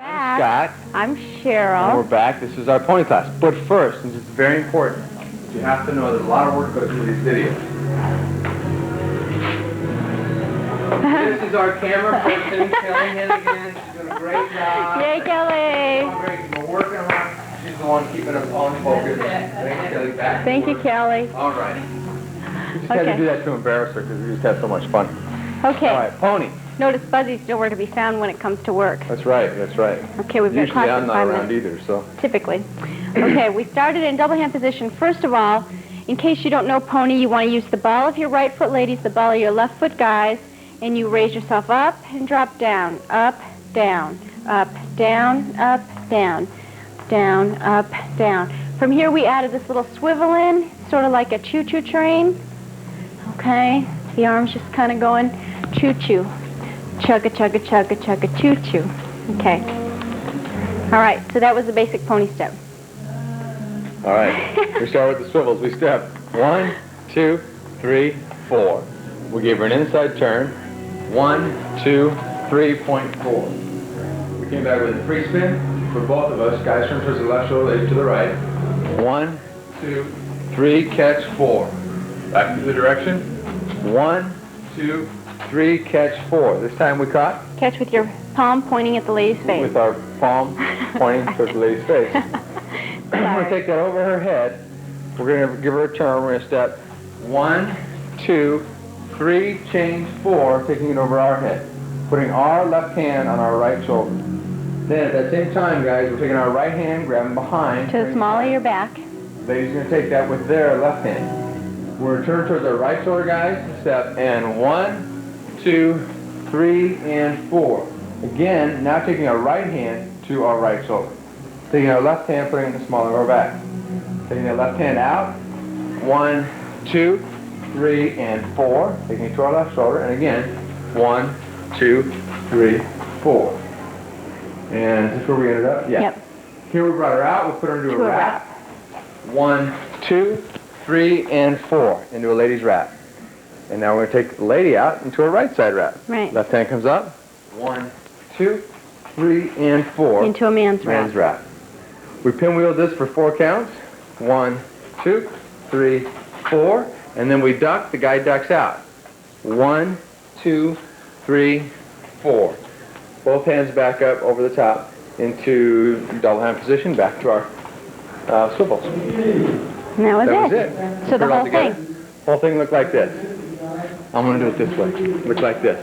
I'm Scott. I'm Cheryl. And we're back. This is our pony class. But first, and it's very important, you have to know there's a lot of work goes into these videos. This is our camera person, Kelly Hennigan. She's doing a great job. Yay, Kelly. She's been working hard. She's the one keeping us on focus. Thanks, Kelly. Back. Thank you, Kelly. All right. We just had to do that to embarrass her because we just had so much fun. Okay. All right, pony. Notice Buzzy's nowhere to be found when it comes to work. That's right, that's right. Okay, we've got Usually class I'm in not 5 around minutes. either, so. Typically. Okay, we started in double hand position. First of all, in case you don't know pony, you want to use the ball of your right foot, ladies, the ball of your left foot, guys, and you raise yourself up and drop down, up, down, up, down, up, down, down, up, down. From here we added this little swivel in, sort of like a choo-choo train. Okay, the arms just kind of going choo-choo. Chugga, chugga, chugga, chugga, choo-choo. Okay. All right, so that was the basic pony step. All right, we start with the swivels. We step 1, 2, 3, 4. We gave her an inside turn. 1, 2, 3.4. We came back with a free spin for both of us. Guys, turn towards the left shoulder, ladies to the right. 1, 2, 3, catch 4. Back to the direction. 1, 2, 3, catch 4. This time we caught. Catch with your palm pointing at the lady's face. With our palm pointing towards the lady's face. We're going to take that over her head. We're going to give her a turn. We're going to step 1, 2, 3, change 4, taking it over our head. Putting our left hand on our right shoulder. Then at that same time, guys, we're taking our right hand, grabbing behind. To the small of your back. Ladies are going to take that with their left hand. We're going to turn towards our right shoulder, guys. Step and 1, 2, 3, and 4. Again, now taking our right hand to our right shoulder. Taking our left hand, putting it in the small of our back. Taking the left hand out. 1, 2, 3, and 4. Taking it to our left shoulder. And again, 1, 2, 3, 4. And is this where we ended up? Yeah. Yep. Here we brought her out. We'll put her into a wrap. 1, 2, 3, and 4. Into a lady's wrap. And now we're going to take the lady out into a right side wrap. Right. Left hand comes up. 1, 2, 3, and 4. Into a man's wrap. Man's wrap. We pinwheeled this for 4 counts. 1, 2, 3, 4. And then we duck. The guy ducks out. 1, 2, 3, 4. Both hands back up over the top into double hand position. Back to our swivels. And that was it. So the whole thing. Whole thing looked like this. I'm going to do it this way. Look like this.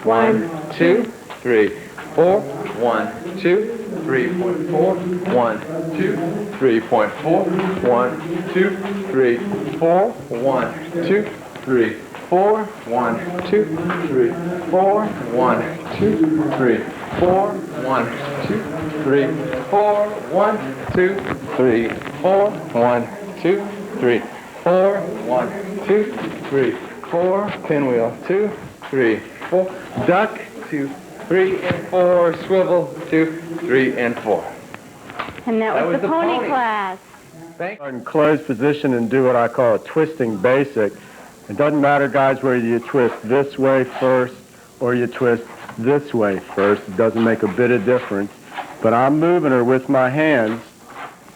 1, 2, 3, 4. 1, 2, 3.4. 1, 2, 3.4. 1, 2, 3, 4. 1, 2, 3, 4. 1, 2, 3, 4. 1, 2, 3, 4. 1, 2, 3, 4. 1, 2, 3, 4. 1, 2, 3, 4. 1, 2, 3, 4. Pinwheel. 2, 3, 4. Duck. 2, 3, and 4. Swivel. 2, 3, and 4. And that was the pony class. Thanks. In closed position and do what I call a twisting basic. It doesn't matter, guys, whether you twist this way first or you twist this way first. It doesn't make a bit of difference. But I'm moving her with my hands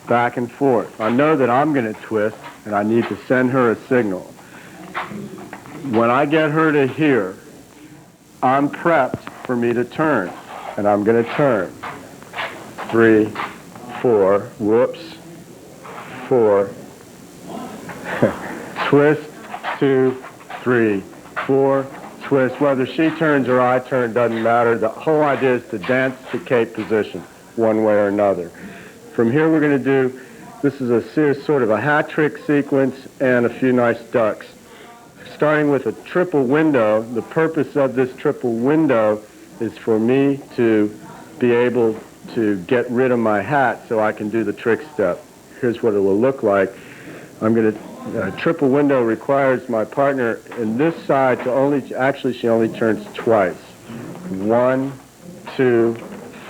back and forth. I know that I'm going to twist, and I need to send her a signal. When I get her to here, I'm prepped for me to turn, and I'm going to turn. 3, 4, whoops, 4, twist, 2, 3, 4, twist. Whether she turns or I turn doesn't matter. The whole idea is to dance to cape position one way or another. From here we're going to do, this is a serious sort of a hat trick sequence and a few nice ducks. Starting with a triple window, the purpose of this triple window is for me to be able to get rid of my hat so I can do the trick step. Here's what it will look like. I'm going to, triple window requires my partner in this side to only, actually she only turns twice. 1, 2,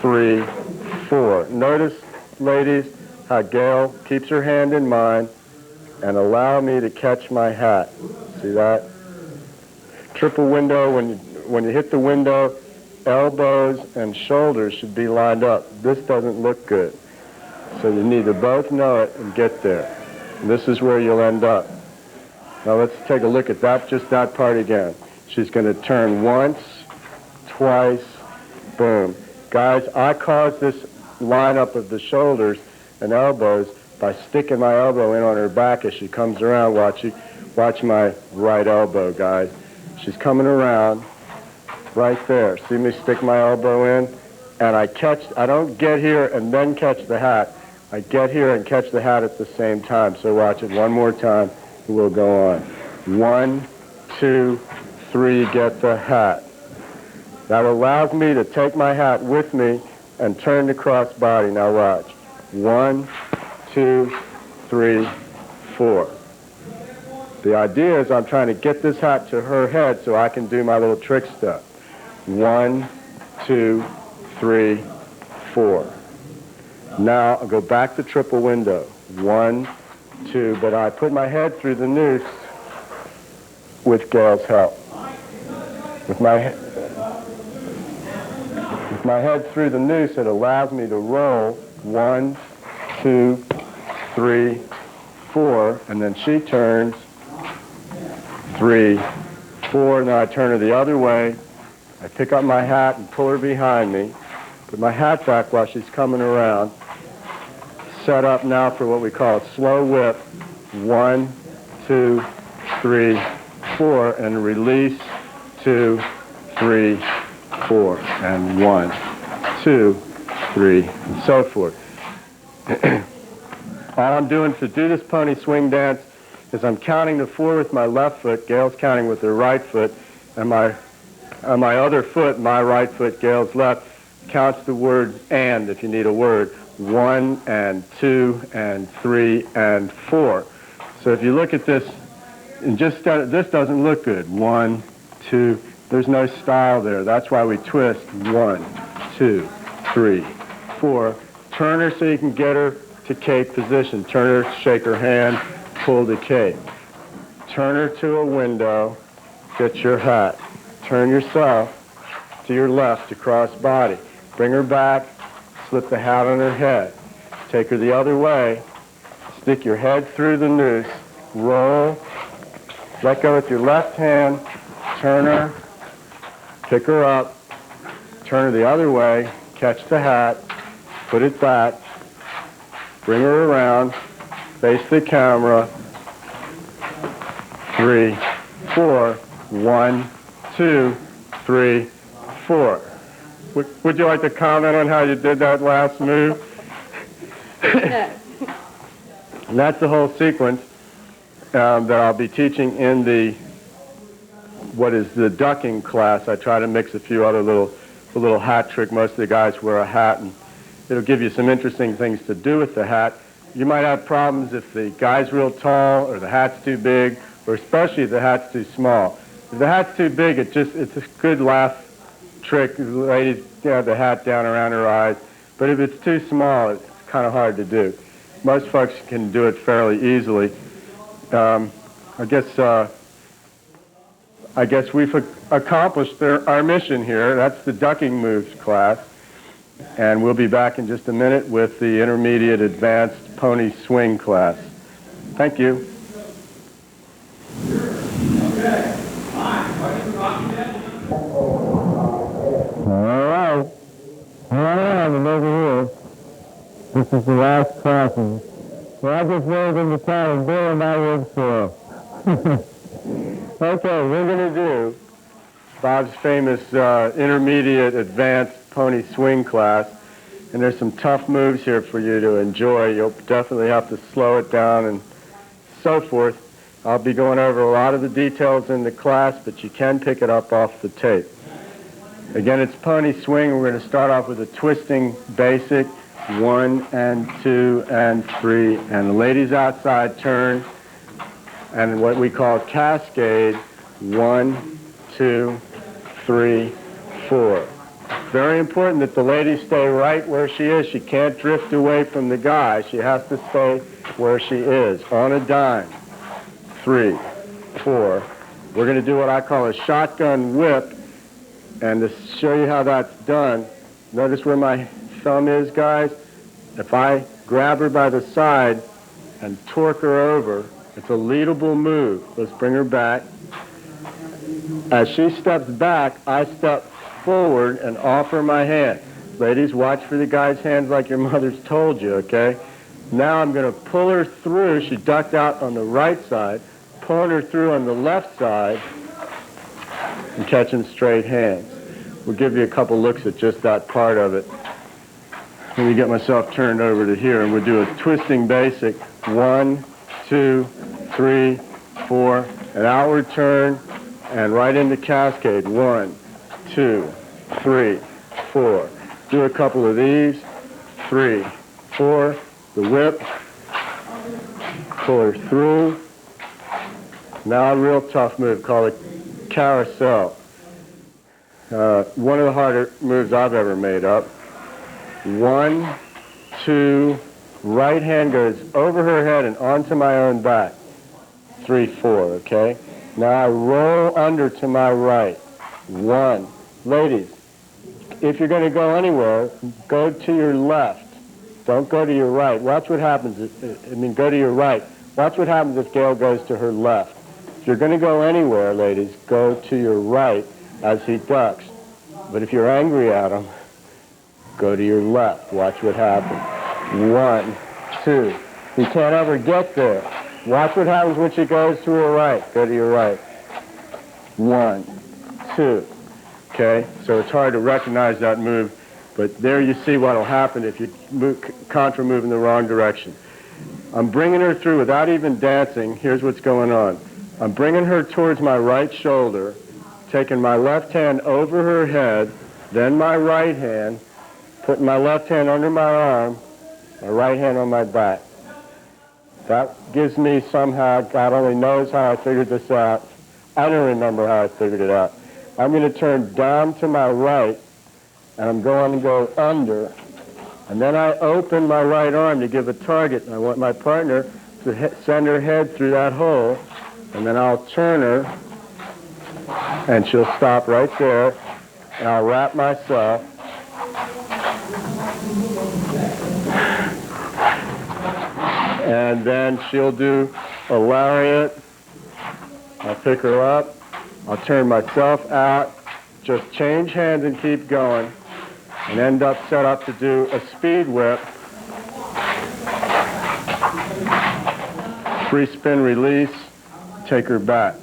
3, 4. Notice, ladies, how Gail keeps her hand in mine and allow me to catch my hat. See that? Triple window, when you hit the window, elbows and shoulders should be lined up. This doesn't look good. So you need to both know it and get there. And this is where you'll end up. Now let's take a look at that, just that part again. She's going to turn once, twice, boom. Guys, I cause this lineup of the shoulders and elbows by sticking my elbow in on her back as she comes around. Watch my right elbow, guys. She's coming around right there. See me stick my elbow in? And I don't get here and then catch the hat. I get here and catch the hat at the same time. So watch it one more time, and we'll go on. 1, 2, 3, get the hat. That allows me to take my hat with me and turn the cross body. Now watch. 1, 2, 3, 4. The idea is I'm trying to get this hat to her head so I can do my little trick step. 1, 2, 3, 4. Now I'll go back to triple window. 1, 2, but I put my head through the noose with Gail's help. With my head through the noose, it allows me to roll 1, 2, 3, 4, and then she turns 3, 4, and then I turn her the other way. I pick up my hat and pull her behind me. Put my hat back while she's coming around. Set up now for what we call a slow whip. 1, 2, 3, 4, and release. 2, 3, 4, and 1, 2, 3, and so forth. All I'm doing to do this pony swing dance is I'm counting to 4 with my left foot, Gail's counting with her right foot, and my other foot, my right foot, Gail's left, counts the word and if you need a word. 1 and 2 and 3 and 4. So if you look at this, and this doesn't look good. 1, 2, there's no style there. That's why we twist. 1, 2, 3, 4. Turn her so you can get her to cape position. Turn her, shake her hand, pull the cape. Turn her to a window, get your hat. Turn yourself to your left to cross body. Bring her back, slip the hat on her head. Take her the other way, stick your head through the noose, roll, let go with your left hand, turn her, pick her up, turn her the other way, catch the hat, put it back, bring her around, face the camera, 3, 4, 1, 2, 3, 4. Would you like to comment on how you did that last move? And that's the whole sequence that I'll be teaching in the ducking class. I try to mix a few other little hat trick. Most of the guys wear a hat, and it'll give you some interesting things to do with the hat. You might have problems if the guy's real tall or the hat's too big, or especially if the hat's too small. If the hat's too big, it's a good laugh trick. The ladies have the hat down around her eyes. But if it's too small, it's kind of hard to do. Most folks can do it fairly easily. I guess we've accomplished our mission here. That's the ducking moves class. And we'll be back in just a minute with the intermediate advanced pony swing class. Thank you. All right, and over here. This is the last crossing. Well, I just rode in the town and Bill and I wood soil. Okay, we're going to do Bob's famous intermediate advanced pony swing class. And there's some tough moves here for you to enjoy. You'll definitely have to slow it down and so forth. I'll be going over a lot of the details in the class, but you can pick it up off the tape. Again, it's pony swing. We're going to start off with a twisting basic. 1 and 2 and 3. And the ladies outside turn. And what we call Cascade. 1, 2, 3, 4. Very important that the lady stay right where she is. She can't drift away from the guy. She has to stay where she is, on a dime. 3, 4. We're going to do what I call a shotgun whip. And to show you how that's done, notice where my thumb is, guys? If I grab her by the side and torque her over, it's a leadable move. Let's bring her back. As she steps back, I step forward and offer my hand. Ladies, watch for the guy's hands like your mother's told you, okay? Now I'm going to pull her through. She ducked out on the right side, pulling her through on the left side, and catching straight hands. We'll give you a couple looks at just that part of it. Let me get myself turned over to here, and we'll do a twisting basic. 1, 2, 3, 4, an outward turn, and right into Cascade. 1, 2, 3, 4. Do a couple of these. 3, 4. The whip. Pull her through. Now a real tough move called a carousel. One of the harder moves I've ever made up. 1, 2, right hand goes over her head and onto my own back. 3, 4, okay? Now I roll under to my right. 1. Ladies, if you're going to go anywhere, go to your left. Don't go to your right. Watch what happens. Go to your right. Watch what happens if Gail goes to her left. If you're going to go anywhere, ladies, go to your right as he ducks. But if you're angry at him, go to your left. Watch what happens. 1, 2. You can't ever get there. Watch what happens when she goes to her right. Go to your right. 1, 2. Okay? So it's hard to recognize that move, but there you see what will happen if you contra move in the wrong direction. I'm bringing her through without even dancing. Here's what's going on. I'm bringing her towards my right shoulder, taking my left hand over her head, then my right hand, putting my left hand under my arm, my right hand on my back. That gives me somehow, God only knows how I figured this out. I don't remember how I figured it out. I'm going to turn down to my right, and I'm going to go under. And then I open my right arm to give a target. And I want my partner to send her head through that hole. And then I'll turn her, and she'll stop right there. And I'll wrap myself. And then she'll do a lariat. I'll pick her up. I'll turn myself out. Just change hands and keep going. And end up set up to do a speed whip. Free spin release. Take her back.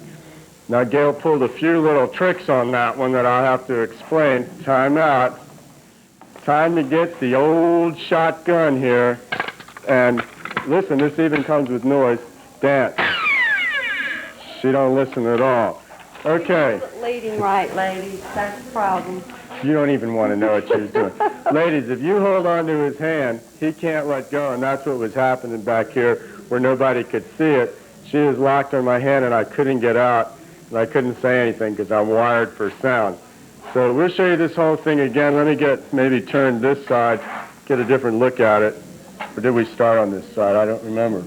Now Gail pulled a few little tricks on that one that I'll have to explain. Time out. Time to get the old shotgun here. And listen, this even comes with noise. Dance. She don't listen at all. Okay. Leading right, ladies. That's the problem. You don't even want to know what she's doing. Ladies, if you hold on to his hand, he can't let go, and that's what was happening back here where nobody could see it. She was locked on my hand, and I couldn't get out, and I couldn't say anything because I'm wired for sound. So we'll show you this whole thing again. Let me get maybe turn this side, get a different look at it. Or did we start on this side? I don't remember.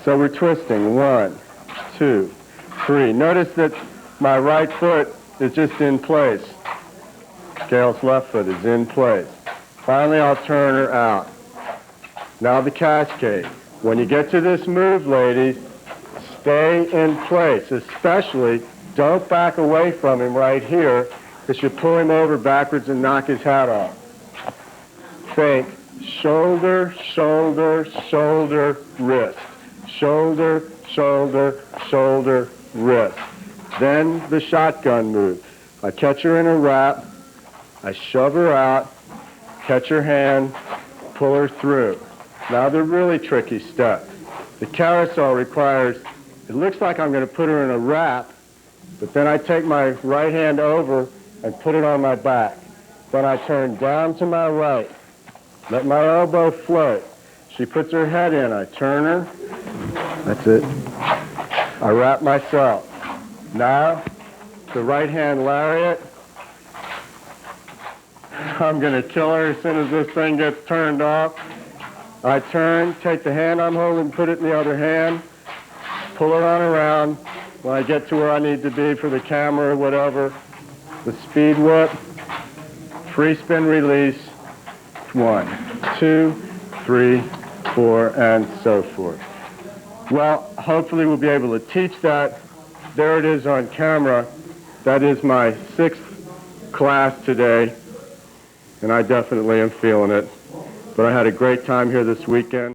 So we're twisting. 1, 2, 3. Notice that my right foot is just in place. Gail's left foot is in place. Finally, I'll turn her out. Now the Cascade. When you get to this move, ladies, stay in place. Especially, don't back away from him right here, because you pull him over backwards and knock his hat off. Think shoulder, shoulder, shoulder, wrist. Shoulder, shoulder, shoulder, wrist. Then the shotgun move. I catch her in a wrap. I shove her out, catch her hand, pull her through. Now the really tricky step. The carousel requires, it looks like I'm going to put her in a wrap, but then I take my right hand over and put it on my back. Then I turn down to my right, let my elbow float. She puts her head in, I turn her, that's it. I wrap myself. Now, the right hand lariat. I'm going to kill her as soon as this thing gets turned off. I turn, take the hand I'm holding, put it in the other hand, pull her on around. When I get to where I need to be for the camera or whatever, the speed whip, free spin release, 1, 2, 3, 4, and so forth. Well, hopefully we'll be able to teach that. There it is on camera. That is my 6th class today, and I definitely am feeling it. But I had a great time here this weekend.